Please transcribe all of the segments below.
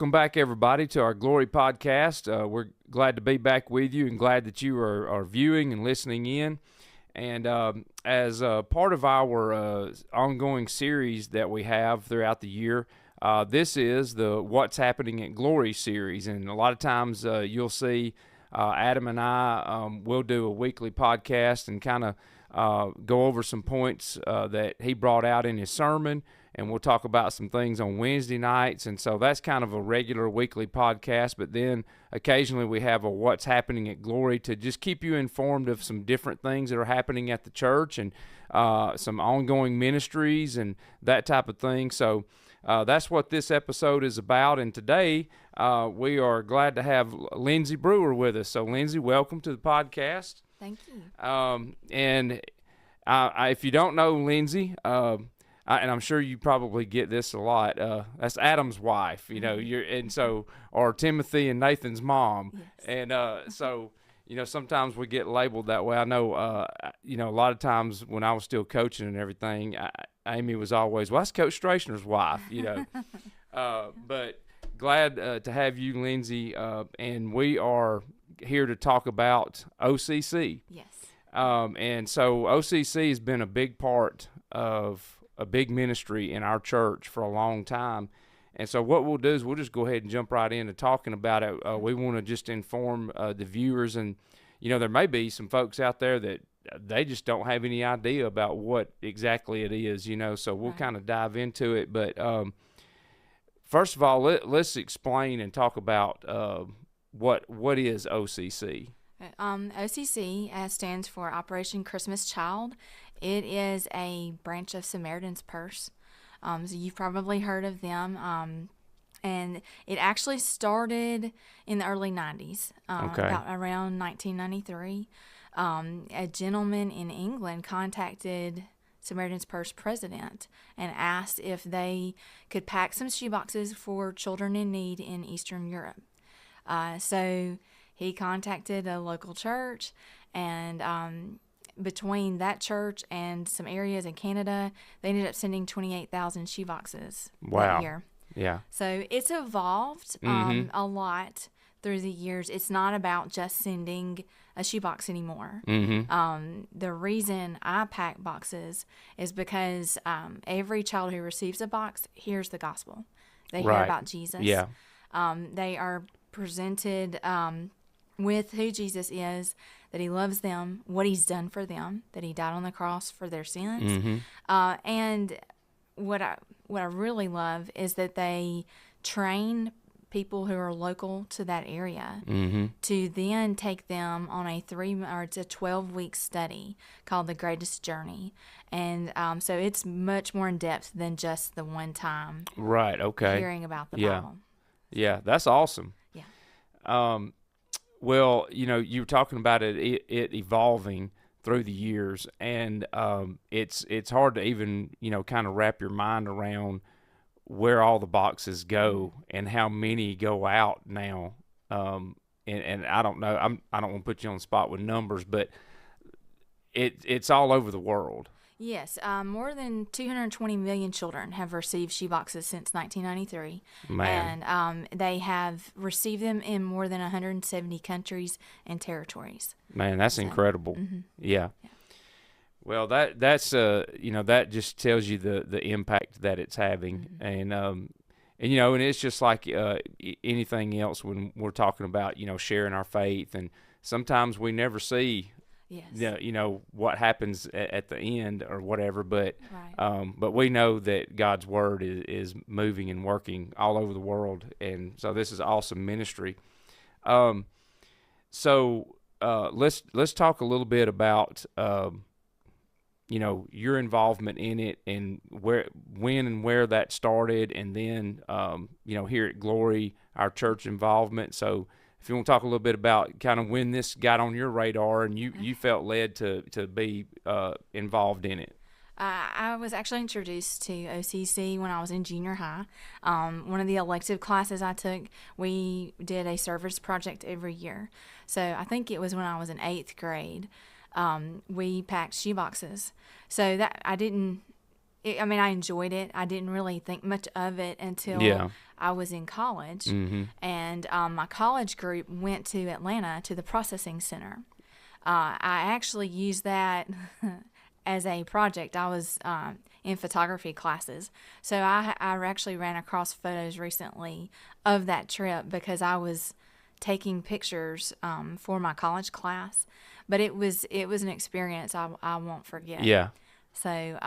Welcome back, everybody, to our Glory podcast. We're glad to be back with you and glad that you are viewing and listening in. And as part of our ongoing series that we have throughout the year, this is the What's Happening at Glory series. And a lot of times you'll see Adam and I will do a weekly podcast and kind of go over some points that he brought out in his sermon. And we'll talk about some things on Wednesday nights. And so that's kind of a regular weekly podcast. But then occasionally we have a What's Happening at Glory to just keep you informed of some different things that are happening at the church and some ongoing ministries and that type of thing. So that's what this episode is about. And today we are glad to have Lindsay Brewer with us. So Lindsay, welcome to the podcast. Thank you. And if you don't know Lindsay, and I'm sure you probably get this a lot. That's Adam's wife, or Timothy and Nathan's mom. Yes. And so, sometimes we get labeled that way. I know, a lot of times when I was still coaching and everything, Amy was always, well, that's Coach Stracner's wife, But glad to have you, Lindsay, and we are here to talk about OCC. Yes. And so OCC has been a big part of a big ministry in our church for a long time. And so what we'll do is we'll just go ahead and jump right into talking about it. We want to just inform the viewers, and there may be some folks out there that they just don't have any idea about what exactly it is, so we'll kind of dive into it. But first of all, let's explain and talk about what is OCC. OCC stands for Operation Christmas Child. It is a branch of Samaritan's Purse. So you've probably heard of them. And it actually started in the early 90s, about around 1993. A gentleman in England contacted Samaritan's Purse president and asked if they could pack some shoeboxes for children in need in Eastern Europe. So he contacted a local church, and between that church and some areas in Canada, they ended up sending 28,000 shoeboxes that year. Yeah. So it's evolved a lot through the years. It's not about just sending a shoebox anymore. The reason I pack boxes is because every child who receives a box hears the gospel. They hear about Jesus. Yeah. They are presented with who Jesus is, that he loves them, what he's done for them, that he died on the cross for their sins. And what I really love is that they train people who are local to that area to then take them on a 12-week study called The Greatest Journey. And so it's much more in depth than just the one time hearing about the Bible. Yeah, that's awesome. Yeah. Well, you were talking about it evolving through the years, and it's hard to even, kind of wrap your mind around where all the boxes go and how many go out now. And I don't know, I don't want to put you on the spot with numbers, but it's all over the world. Yes, more than 220 million children have received shoeboxes since 1993. Man. And they have received them in more than 170 countries and territories. Man, that's incredible. Yeah. Well, that's that just tells you the impact that it's having, and it's just like anything else when we're talking about sharing our faith, and sometimes we never see. Yes. What happens at the end or whatever, but we know that God's word is moving and working all over the world, and so this is awesome ministry. So let's talk a little bit about your involvement in it, and when and where that started, and then here at Glory, our church involvement. So if you want to talk a little bit about kind of when this got on your radar and you felt led to be involved in it. I was actually introduced to OCC when I was in junior high. One of the elective classes I took, we did a service project every year. So I think it was when I was in 8th grade. We packed shoeboxes. So that I didn't I enjoyed it. I didn't really think much of it until Yeah. I was in college. Mm-hmm. And my college group went to Atlanta to the processing center. I actually used that as a project. I was in photography classes. So I actually ran across photos recently of that trip because I was taking pictures for my college class. But it was an experience I won't forget. Yeah. So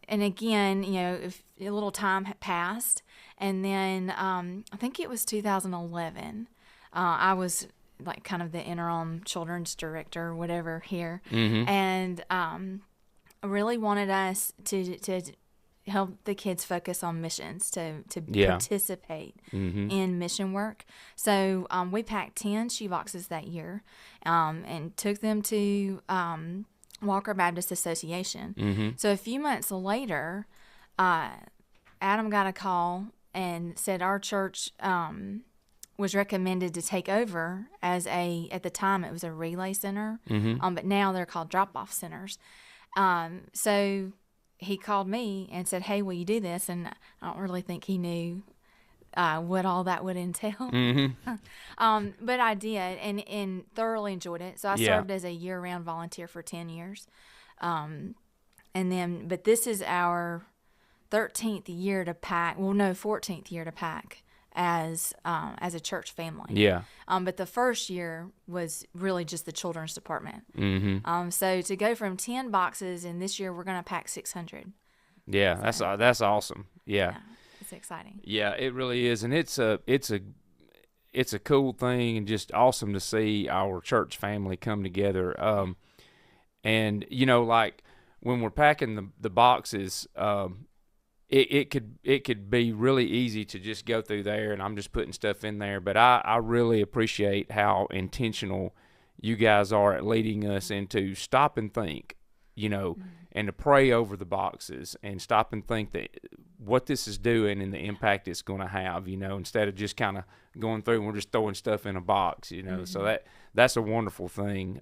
and again, if a little time had passed, and then I think it was 2011. I was like kind of the interim children's director, whatever here, Mm-hmm. and I really wanted us to help the kids focus on missions, to Yeah. participate Mm-hmm. in mission work. So we packed 10 shoeboxes that year, and took them to Walker Baptist Association. Mm-hmm. So a few months later, Adam got a call and said our church was recommended to take over as at the time it was a relay center, Mm-hmm. but now they're called drop-off centers. So he called me and said, "Hey, will you do this?" And I don't really think he knew what all that would entail. Mm-hmm. But I did and thoroughly enjoyed it. So I Yeah. served as a year-round volunteer for 10 years. But this is our 13th year to pack. Well, no, 14th year to pack as a church family. Yeah. But the first year was really just the children's department. Mm-hmm. So to go from 10 boxes, and this year we're going to pack 600. Yeah. That's awesome. Yeah. Yeah, it's exciting. Yeah, it really is, and it's a cool thing, and just awesome to see our church family come together. And like when we're packing the boxes, it could be really easy to just go through there, and I'm just putting stuff in there. But I really appreciate how intentional you guys are at leading us into stop and think, and to pray over the boxes and stop and think that what this is doing and the impact it's going to have, instead of just kind of going through and we're just throwing stuff in a box, So that's a wonderful thing.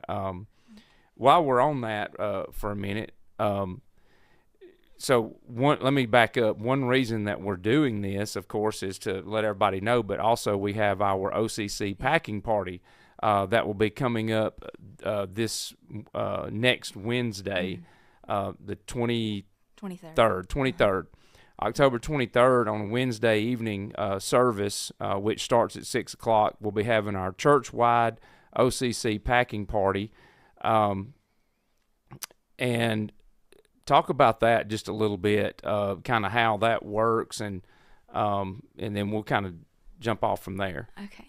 While we're on that for a minute, let me back up. One reason that we're doing this, of course, is to let everybody know, but also we have our OCC packing party that will be coming up this next Wednesday, the 23rd. October 23rd, on Wednesday evening service, which starts at 6 o'clock. We'll be having our church-wide OCC packing party. And talk about that just a little bit, kind of how that works, and then we'll kind of jump off from there. Okay.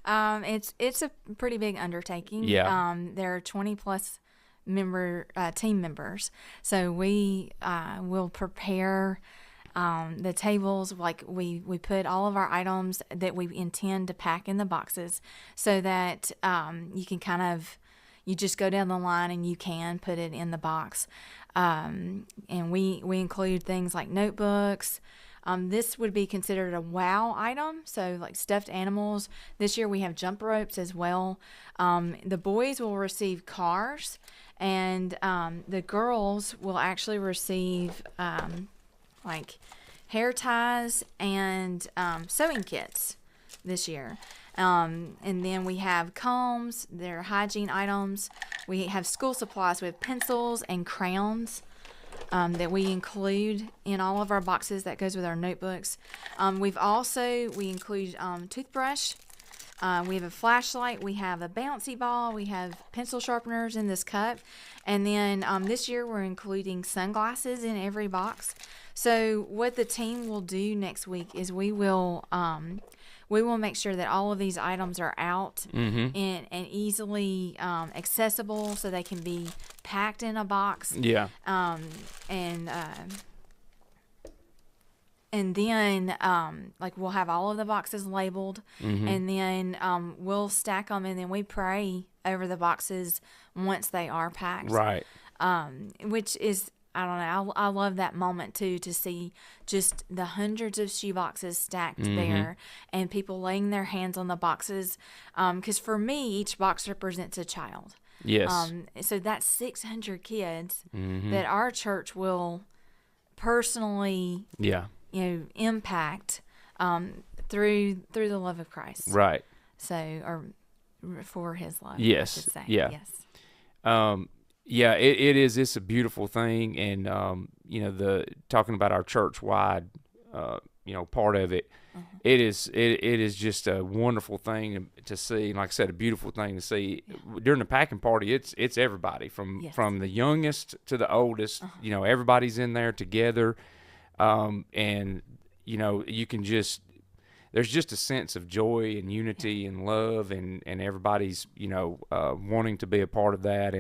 It's a pretty big undertaking. Yeah. There are 20 plus team members, so we will prepare the tables. Like we put all of our items that we intend to pack in the boxes, so that you can you just go down the line and you can put it in the box. And we include things like notebooks. This would be considered a wow item, so like stuffed animals. This year we have jump ropes as well. The boys will receive cars, and the girls will actually receive like hair ties and sewing kits this year. And then we have combs, they're hygiene items. We have school supplies with pencils and crayons that we include in all of our boxes. That goes with our notebooks. We include toothbrush. We have a flashlight. We have a bouncy ball. We have pencil sharpeners in this cup. And then this year we're including sunglasses in every box. So what the team will do next week is we will make sure that all of these items are out and easily accessible, so they can be packed in a box. Yeah. And then like we'll have all of the boxes labeled, and then we'll stack them, and then we pray over the boxes once they are packed. Right. Which is, I don't know, I love that moment too, to see just the hundreds of shoe boxes stacked there, and people laying their hands on the boxes. Because for me, each box represents a child. Yes. So that's 600 kids Mm-hmm. that our church will personally, Yeah. impact through the love of Christ. Right. So, or for His love, Yes. I should say. Yeah. Yes. Yeah, it is. It's a beautiful thing, and the talking about our church wide, part of it. It is just a wonderful thing to see. And like I said, a beautiful thing to see during the packing party. It's everybody from the youngest to the oldest. Everybody's in there together, and you can just. There's just a sense of joy and unity and love, and everybody's wanting to be a part of that.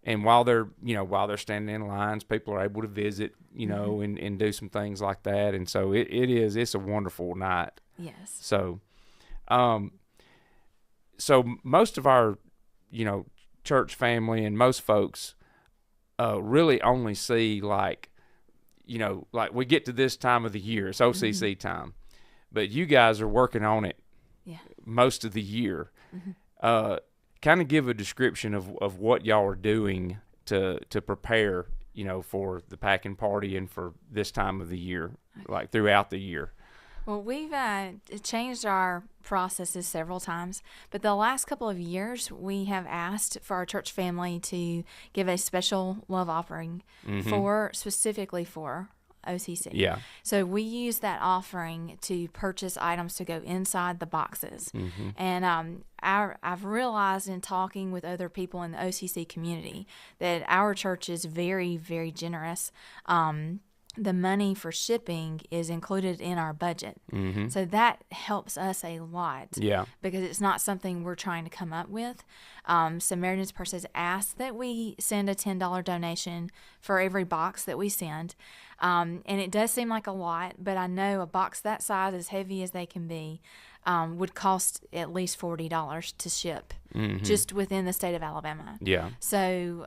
And while they're standing in lines, people are able to visit, and do some things like that. And so it's a wonderful night. Yes. So, most of our, church family and most folks, really only see like we get to this time of the year, it's OCC time, but you guys are working on it most of the year. Kind of give a description of what y'all are doing to prepare, for the packing party and for this time of the year, like throughout the year. Well, we've changed our processes several times, but the last couple of years we have asked for our church family to give a special love offering specifically for OCC. Yeah. So we use that offering to purchase items to go inside the boxes. And I've realized in talking with other people in the OCC community that our church is very, very generous. The money for shipping is included in our budget. So that helps us a lot. Yeah. Because it's not something we're trying to come up with. Samaritan's Purse has asked that we send a $10 donation for every box that we send. And it does seem like a lot, but I know a box that size, as heavy as they can be, would cost at least $40 to ship just within the state of Alabama. Yeah. So,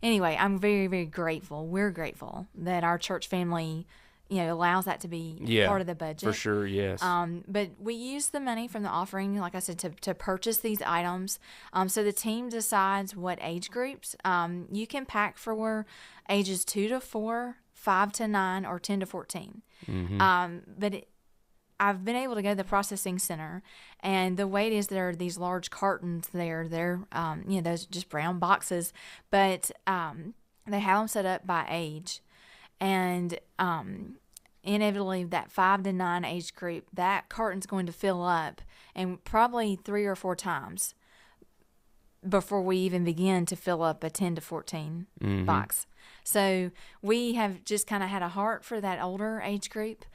anyway, I'm very, very grateful. We're grateful that our church family, allows that to be part of the budget. For sure, yes. But we use the money from the offering, like I said, to purchase these items. So the team decides what age groups. You can pack for ages 2 to 4, 5 to 9, or 10 to 14. I've been able to go to the processing center, and the way it is, there are these large cartons there. They're, those just brown boxes, but they have them set up by age. And inevitably, that 5 to 9 age group, that carton's going to fill up, and probably 3 or 4 times before we even begin to fill up a 10 to 14 box. So we have just kind of had a heart for that older age group.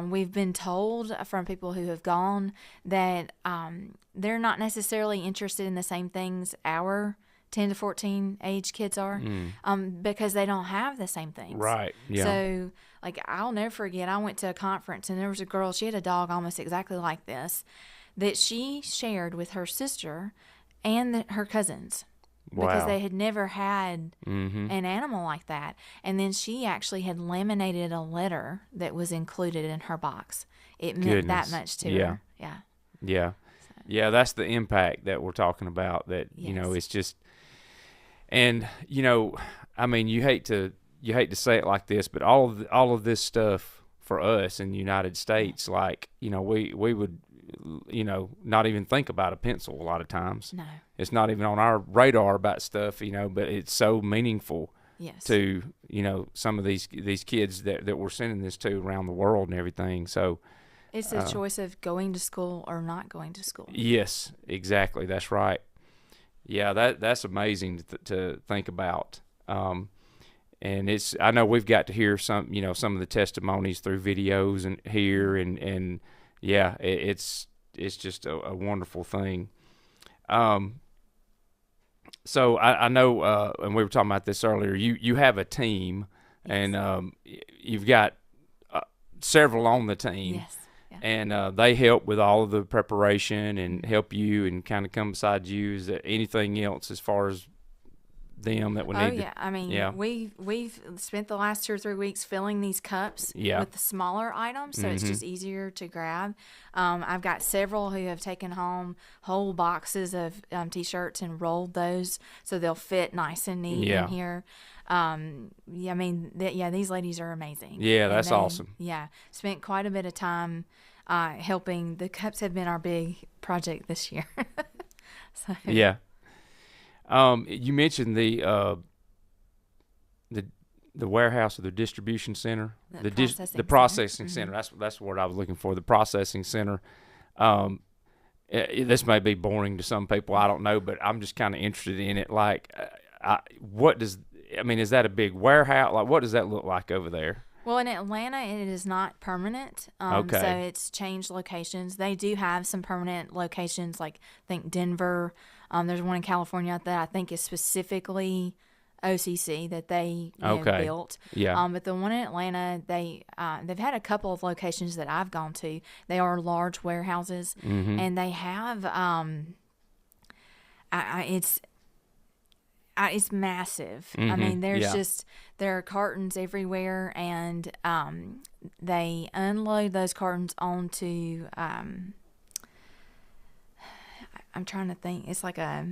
We've been told from people who have gone that they're not necessarily interested in the same things our 10 to 14 age kids are, because they don't have the same things. Right. Yeah. So, I'll never forget, I went to a conference, and there was a girl, she had a dog almost exactly like this, that she shared with her sister and her cousins. Wow. Because they had never had an animal like that. And then she actually had laminated a letter that was included in her box. It meant that much to her. Yeah. Yeah. So. Yeah, that's the impact that we're talking about, that, it's just, and, I mean, you hate to say it like this, but all of this stuff for us in the United States, we would, not even think about a pencil a lot of times. No. It's not even on our radar about stuff, but it's so meaningful to, some of these kids that we're sending this to around the world and everything. So it's a choice of going to school or not going to school. Yes, exactly. That's right. Yeah, that's amazing to think about. And I know we've got to hear some of the testimonies through videos and here, and yeah, it's just a wonderful thing. So I know, and we were talking about this earlier, you have a team, and you've got several on the team. Yes. Yeah. And they help with all of the preparation and help you and kind of come beside you. Is there anything else as far as them that we Oh need yeah, I mean, yeah. we've spent the last 2 or 3 weeks filling these cups Yeah. with the smaller items, so it's just easier to grab. I've got several who have taken home whole boxes of T-shirts and rolled those so they'll fit nice and neat Yeah. in here. Yeah, I mean, these ladies are amazing. Yeah, And that's awesome. Yeah, spent quite a bit of time helping. The cups have been our big project this year. So. Yeah. You mentioned the warehouse or the distribution center, the processing center. That's the word I was looking for. The processing center. This may be boring to some people. I don't know, but I'm just kind of interested in it. Like, is that a big warehouse? Like, what does that look like over there? Well, in Atlanta, it is not permanent. Okay. So it's changed locations. They do have some permanent locations, like I think Denver. There's one in California that I think is specifically OCC that they built. Yeah. But the one in Atlanta, they've had a couple of locations that I've gone to. They are large warehouses, and they have it's massive. I mean, there are cartons everywhere, and they unload those cartons onto. I'm trying to think. It's like a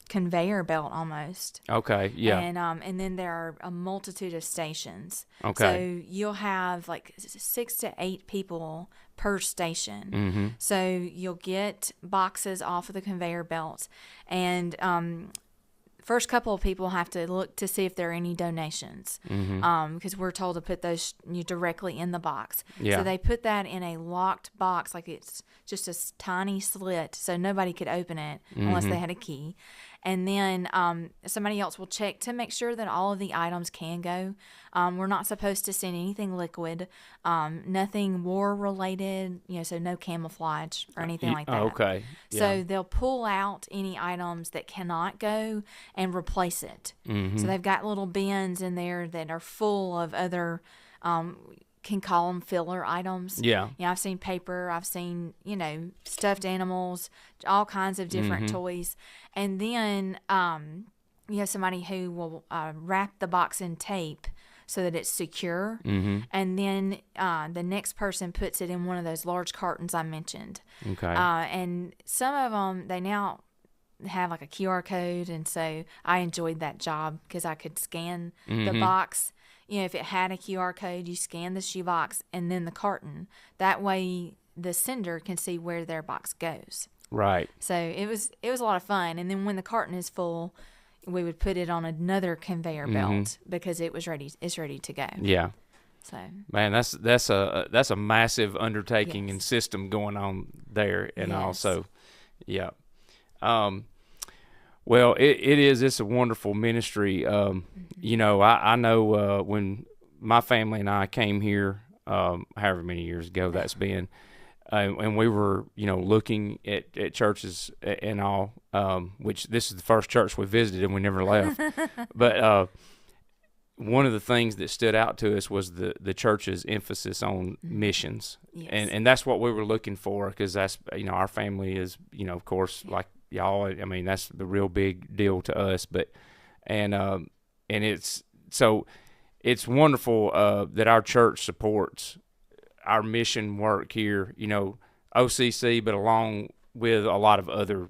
conveyor belt almost. Okay. Yeah. And then there are a multitude of stations. Okay. So you'll have like 6 to 8 people per station. So you'll get boxes off of the conveyor belts, and first couple of people have to look to see if there are any donations, because we're told to put those directly in the box. Yeah. So they put that in a locked box, like it's just a tiny slit, so nobody could open it unless they had a key. And then somebody else will check to make sure that all of the items can go. We're not supposed to send anything liquid, nothing war related, so no camouflage or anything like that. Okay. Yeah. So they'll pull out any items that cannot go and replace it. So they've got little bins in there that are full of other, can call them filler items. Yeah. I've seen paper, I've seen, stuffed animals, all kinds of different toys. And then you have somebody who will wrap the box in tape so that it's secure. And then the next person puts it in one of those large cartons I mentioned. Okay. And some of them, they now have like a QR code. And so I enjoyed that job because I could scan the box. If it had a QR code, you scan the shoebox and then the carton. That way the sender can see where their box goes. Right. So it was a lot of fun. And then when the carton is full, we would put it on another conveyor belt because it's ready to go. Yeah. So man, that's a massive undertaking and system going on there, and also, yeah. Well, it's a wonderful ministry. I know when my family and I came here, however many years ago that's been, and we were, looking at churches and all, which this is the first church we visited and we never left. But one of the things that stood out to us was the church's emphasis on missions. Yes. And that's what we were looking for, because that's, our family is, of course, like y'all, I mean, that's the real big deal to us. But, and it's wonderful that our church supports our mission work here, OCC, but along with a lot of other,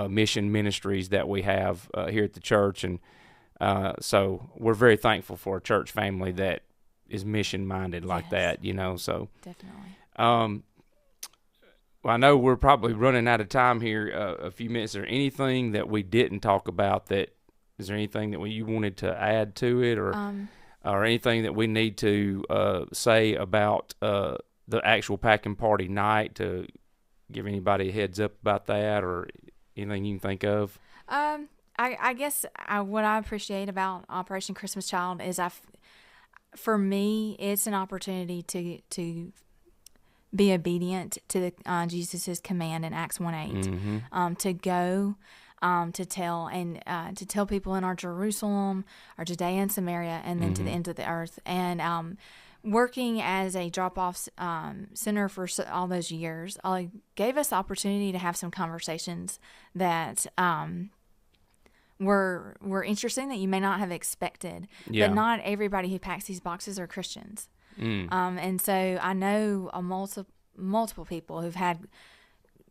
mission ministries that we have here at the church. And so we're very thankful for a church family that is mission-minded like that, so. Definitely. Well, I know we're probably running out of time here, a few minutes. Is there anything that we didn't talk about is there anything that you wanted to add to it, or anything that we need to say about the actual packing party night to give anybody a heads up about that, or anything you can think of? I guess what I appreciate about Operation Christmas Child is for me, it's an opportunity to be obedient to Jesus' command in Acts 1:8, to go, to tell people in our Jerusalem, our Judea and Samaria, and then to the end of the earth. And working as a drop-off center for all those years, gave us the opportunity to have some conversations that were interesting that you may not have expected. Yeah. But not everybody who packs these boxes are Christians. Mm. And so I know multiple people who've had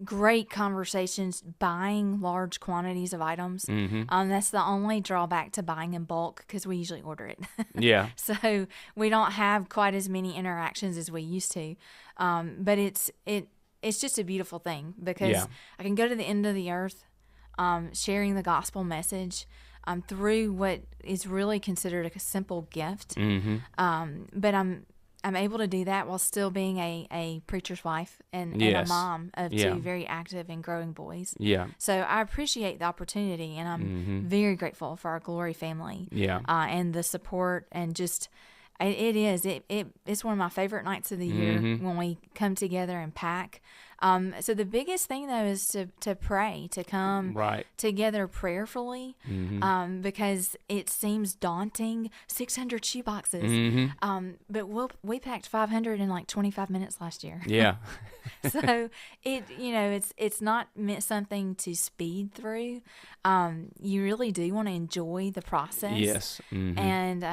great conversations buying large quantities of items. Mm-hmm. That's the only drawback to buying in bulk, because we usually order it. Yeah. So we don't have quite as many interactions as we used to. But it's just a beautiful thing, because Yeah. I can go to the end of the earth, sharing the gospel message through what is really considered a simple gift. Mm-hmm. But I'm able to do that while still being a preacher's wife and Yes. a mom of Yeah. 2 very active and growing boys. Yeah. So I appreciate the opportunity, and I'm very grateful for our Glory family. Yeah. And the support, and just it's one of my favorite nights of the year when we come together and pack. So the biggest thing, though, is to pray, to come Right. together prayerfully, because it seems daunting, 600 shoe boxes. But we packed 500 in like 25 minutes last year. Yeah. So it's not meant something to speed through. You really do want to enjoy the process. Yes. Mm-hmm. And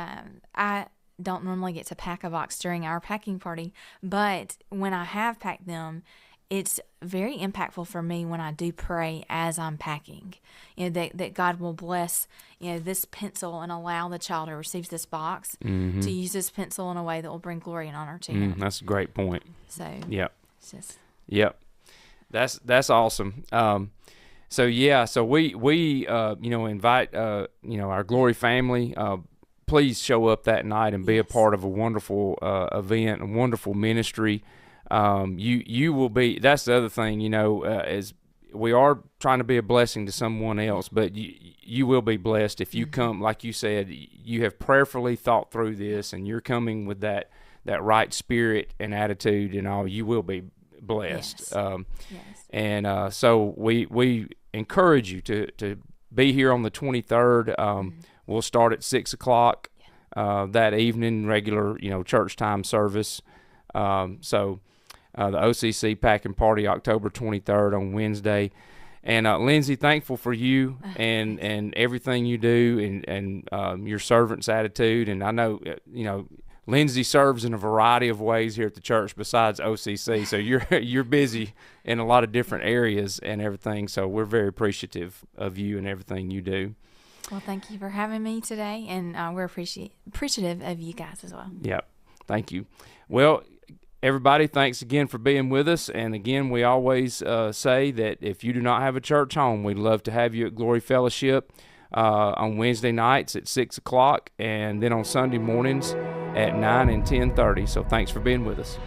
I don't normally get to pack a box during our packing party, but when I have packed them, it's very impactful for me when I do pray as I'm packing, that God will bless, this pencil, and allow the child who receives this box to use this pencil in a way that will bring glory and honor to him. That's a great point. So Yep. it's just, Yep. That's awesome. So we invite our Glory family. Please show up that night and be a part of a wonderful event, a wonderful ministry. You will be. That's the other thing, is we are trying to be a blessing to someone else, but you will be blessed if you come. Like you said, you have prayerfully thought through this, and you're coming with that right spirit and attitude and all. You will be blessed. yes. And so we encourage you to be here on the 23rd. We'll start at 6:00 that evening, regular church time service. So the OCC packing party, October 23rd on Wednesday. And Lindsay, thankful for you and everything you do, and your servant's attitude. And I know Lindsay serves in a variety of ways here at the church besides OCC. So you're busy in a lot of different areas and everything. So we're very appreciative of you and everything you do. Well, thank you for having me today, and we're appreciative of you guys as well. Yep. Thank you. Well, everybody, thanks again for being with us. And again, we always say that if you do not have a church home, we'd love to have you at Glory Fellowship on Wednesday nights at 6:00, and then on Sunday mornings at 9 and 10:30. So thanks for being with us.